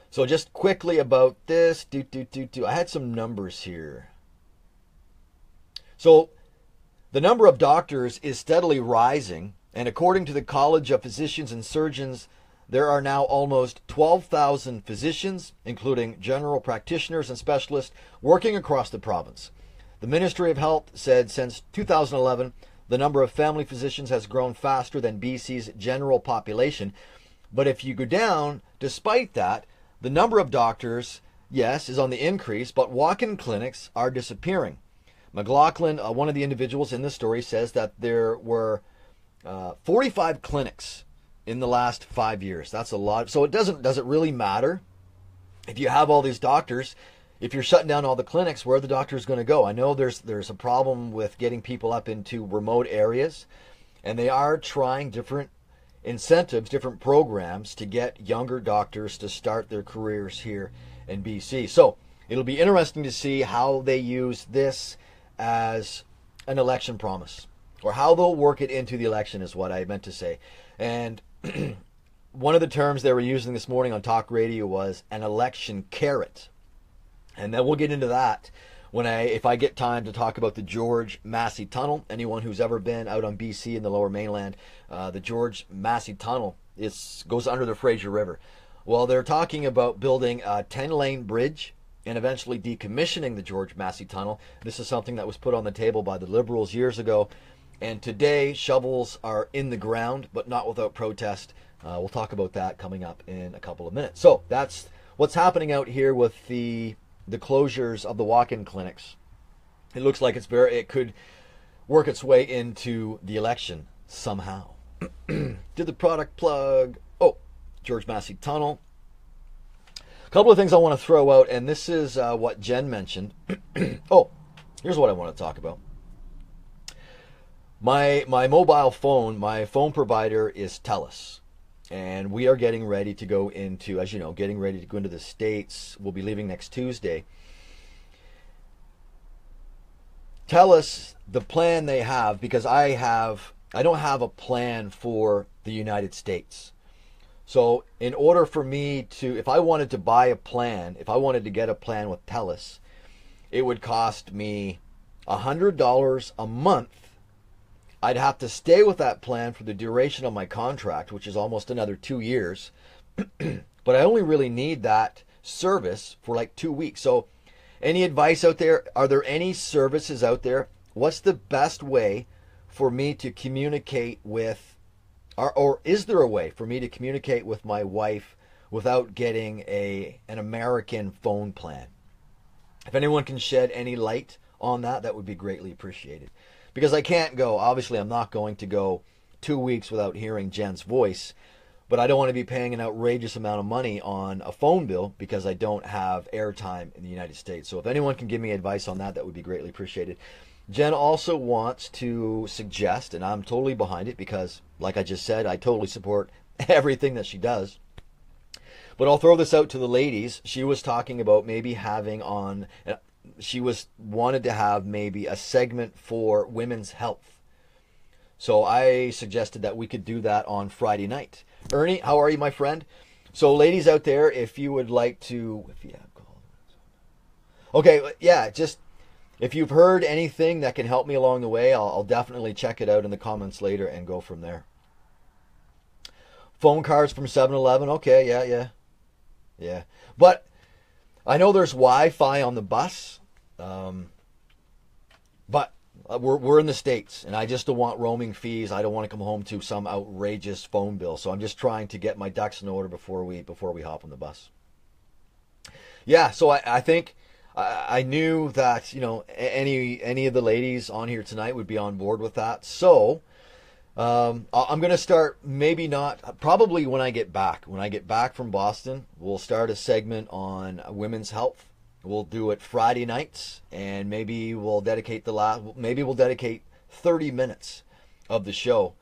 So just quickly about this, I had some numbers here. So the number of doctors is steadily rising, and according to the College of Physicians and Surgeons, there are now almost 12,000 physicians, including general practitioners and specialists, working across the province. The Ministry of Health said since 2011, the number of family physicians has grown faster than BC's general population. But if you go down, despite that, the number of doctors, yes, is on the increase, but walk-in clinics are disappearing. McLaughlin, one of the individuals in the story, says that there were 45 clinics in the last 5 years. That's a lot. So does it really matter if you have all these doctors? If you're shutting down all the clinics, where are the doctors going to go? I know there's a problem with getting people up into remote areas, and they are trying different incentives, different programs to get younger doctors to start their careers here in BC. So it'll be interesting to see how they use this as an election promise, or how they'll work it into the election is what I meant to say. And one of the terms they were using this morning on talk radio was an election carrot. And then we'll get into that if I get time to talk about the George Massey Tunnel. Anyone who's ever been out on BC in the Lower Mainland, the George Massey Tunnel goes under the Fraser River. Well, they're talking about building a 10-lane bridge and eventually decommissioning the George Massey Tunnel. This is something that was put on the table by the Liberals years ago. And today, shovels are in the ground, but not without protest. We'll talk about that coming up in a couple of minutes. So that's what's happening out here with the closures of the walk-in clinics. It looks like it could work its way into the election somehow. Did the product plug? Oh, George Massey Tunnel. A couple of things I want to throw out, and this is what Jen mentioned. Oh, here's what I want to talk about. My mobile phone, my phone provider is TELUS. And we are getting ready to go into, as you know, the States. We'll be leaving next Tuesday. TELUS, the plan they have, because I don't have a plan for the United States. So in order for me to, if I wanted to buy a plan, if I wanted to get a plan with TELUS, it would cost me $100 a month. I'd have to stay with that plan for the duration of my contract, which is almost another 2 years. But I only really need that service for like 2 weeks. So any advice out there? Are there any services out there? What's the best way for me to communicate with, or is there a way for me to communicate with my wife without getting an American phone plan? If anyone can shed any light on that, that would be greatly appreciated. Because I can't go, obviously I'm not going to go 2 weeks without hearing Jen's voice, but I don't want to be paying an outrageous amount of money on a phone bill because I don't have airtime in the United States. So if anyone can give me advice on that, that would be greatly appreciated. Jen also wants to suggest, and I'm totally behind it because, like I just said, I totally support everything that she does. But I'll throw this out to the ladies. She was talking about maybe having on... wanted to have maybe a segment for women's health. So I suggested that we could do that on Friday night. Ernie, how are you, my friend? So ladies out there, if you would like to... Okay, yeah, just if you've heard anything that can help me along the way, I'll definitely check it out in the comments later and go from there. Phone cards from 7-Eleven. Okay, yeah. But I know there's Wi-Fi on the bus, but we're in the States, and I just don't want roaming fees. I don't want to come home to some outrageous phone bill. So I'm just trying to get my ducks in order before we hop on the bus. Yeah, so I think I knew that, you know, any of the ladies on here tonight would be on board with that. So I'm going to start, maybe not, probably when I get back. When I get back from Boston, we'll start a segment on women's health. We'll do it Friday nights, and maybe we'll dedicate 30 minutes of the show.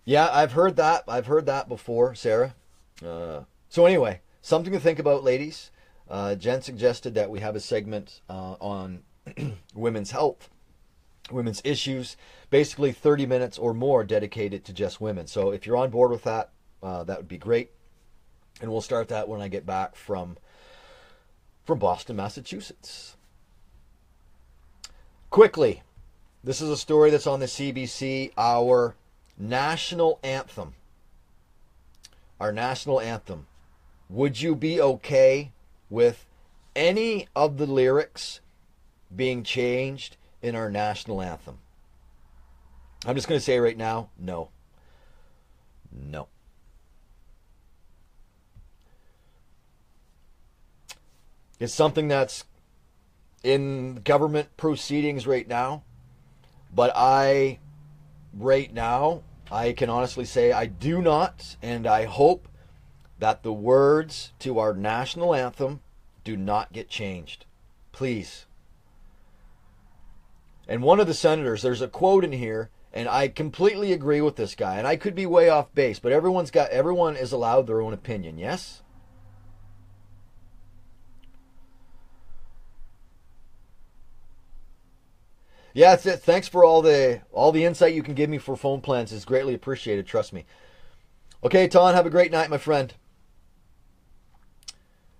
Yeah, I've heard that before, Sarah. So anyway, something to think about, ladies. Jen suggested that we have a segment on women's health, women's issues, basically 30 minutes or more dedicated to just women. So if you're on board with that, that would be great. And we'll start that when I get back from Boston, Massachusetts. Quickly, this is a story that's on the CBC, our national anthem. Our national anthem. Would you be okay with any of the lyrics being changed in our national anthem? I'm just going to say right now, no. No. It's something that's in government proceedings right now. But right now, I can honestly say I do not, and I hope that the words to our national anthem do not get changed. Please. And one of the senators, there's a quote in here, and I completely agree with this guy, and I could be way off base, but everyone is allowed their own opinion, yes? Yeah, that's it. Thanks for all the insight you can give me for phone plans. It's greatly appreciated, trust me. Okay, Ton, have a great night, my friend.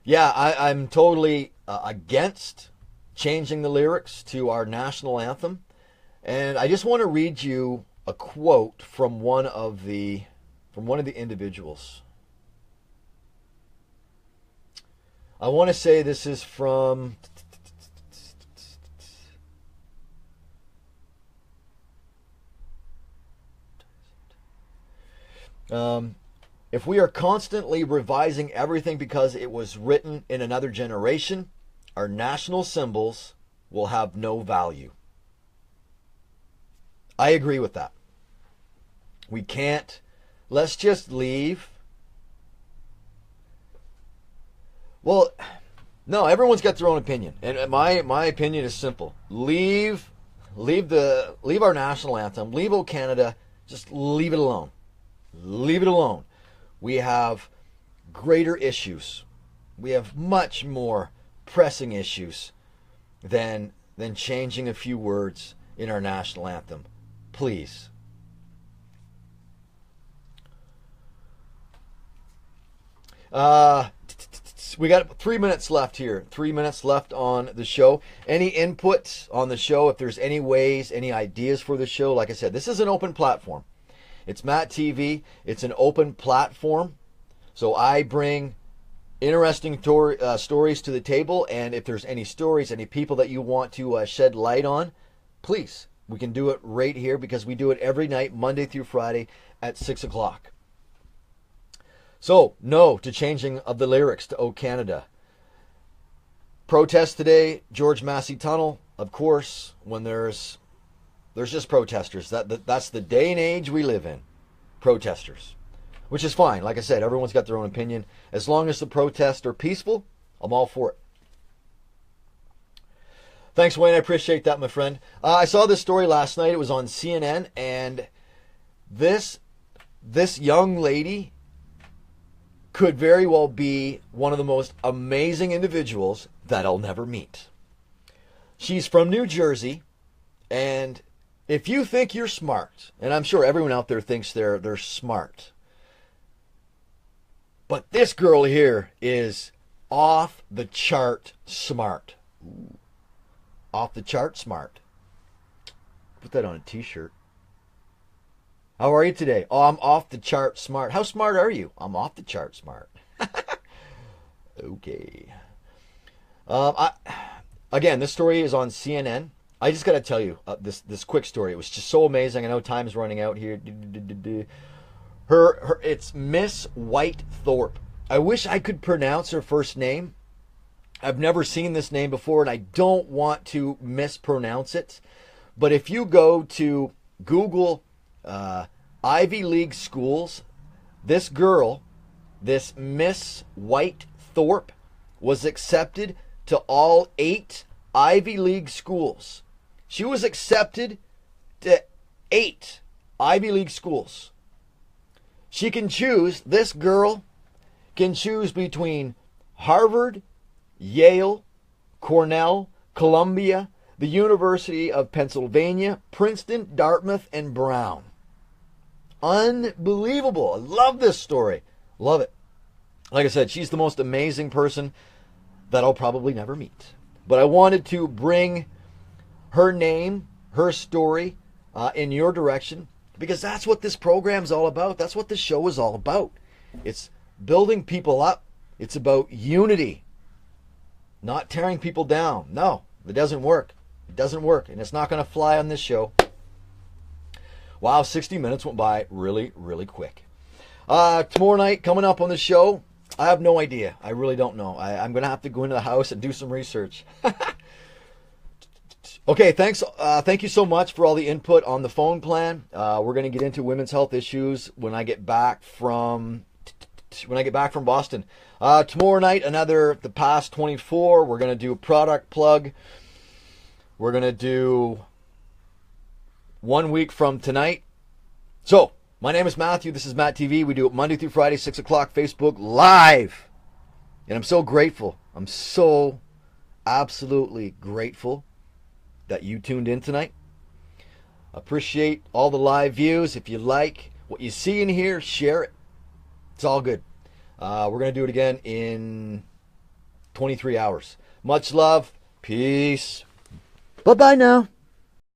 Yeah, I'm totally against changing the lyrics to our national anthem. And I just want to read you a quote from one of the individuals. I want to say this is from if we are constantly revising everything because it was written in another generation, our national symbols will have no value. I agree with that. We can't. Let's just leave. Well, no, everyone's got their own opinion, and my opinion is simple. Leave our national anthem. Leave O Canada. Just leave it alone. Leave it alone. We have greater issues. We have much more pressing issues than changing a few words in our national anthem. Please. We got 3 minutes left here. 3 minutes left on the show. Any input on the show? If there's any ways, any ideas for the show? Like I said, this is an open platform. It's MattTV. It's an open platform. So I bring interesting stories to the table. And if there's any stories, any people that you want to shed light on, please. We can do it right here because we do it every night, Monday through Friday at 6 o'clock. So, no to changing of the lyrics to O Canada. Protest today, George Massey Tunnel. Of course, when there's just protesters. That's the day and age we live in. Protesters. Which is fine. Like I said, everyone's got their own opinion. As long as the protests are peaceful, I'm all for it. Thanks, Wayne. I appreciate that, my friend. I saw this story last night. It was on CNN, and this young lady could very well be one of the most amazing individuals that I'll never meet. She's from New Jersey, and if you think you're smart, and I'm sure everyone out there thinks they're smart, but this girl here is off the chart smart. Ooh. Off the chart smart. Put that on a t-shirt. How are you today? Oh, I'm off the chart smart. How smart are you? I'm off the chart smart. Okay. Again, this story is on CNN. I just got to tell you this quick story. It was just so amazing. I know time's running out here. It's Miss White Thorpe. I wish I could pronounce her first name. I've never seen this name before, and I don't want to mispronounce it. But if you go to Google Ivy League schools, this girl, this Miss White Thorpe, was accepted to all 8 Ivy League schools. She was accepted to 8 Ivy League schools. She can choose, this girl can choose between Harvard, Yale, Cornell, Columbia, the University of Pennsylvania, Princeton, Dartmouth, and Brown. Unbelievable. I love this story. Love it. Like I said, she's the most amazing person that I'll probably never meet. But I wanted to bring her name, her story in your direction, because that's what this program's all about. That's what this show is all about. It's building people up. It's about unity. Not tearing people down. No, it doesn't work. It doesn't work. And it's not going to fly on this show. Wow, 60 minutes went by really, really quick. Tomorrow night, coming up on the show, I have no idea. I really don't know. I'm going to have to go into the house and do some research. Okay, thanks. Thank you so much for all the input on the phone plan. We're going to get into women's health issues when I get back from Boston. Tomorrow night, another The Past 24. We're going to do a product plug. We're going to do 1 week from tonight. So, my name is Matthew. This is MattTv. We do it Monday through Friday, 6 o'clock, Facebook Live. And I'm so grateful. I'm so absolutely grateful that you tuned in tonight. Appreciate all the live views. If you like what you see in here, share it. It's all good. We're going to do it again in 23 hours. Much love. Peace. Bye-bye now.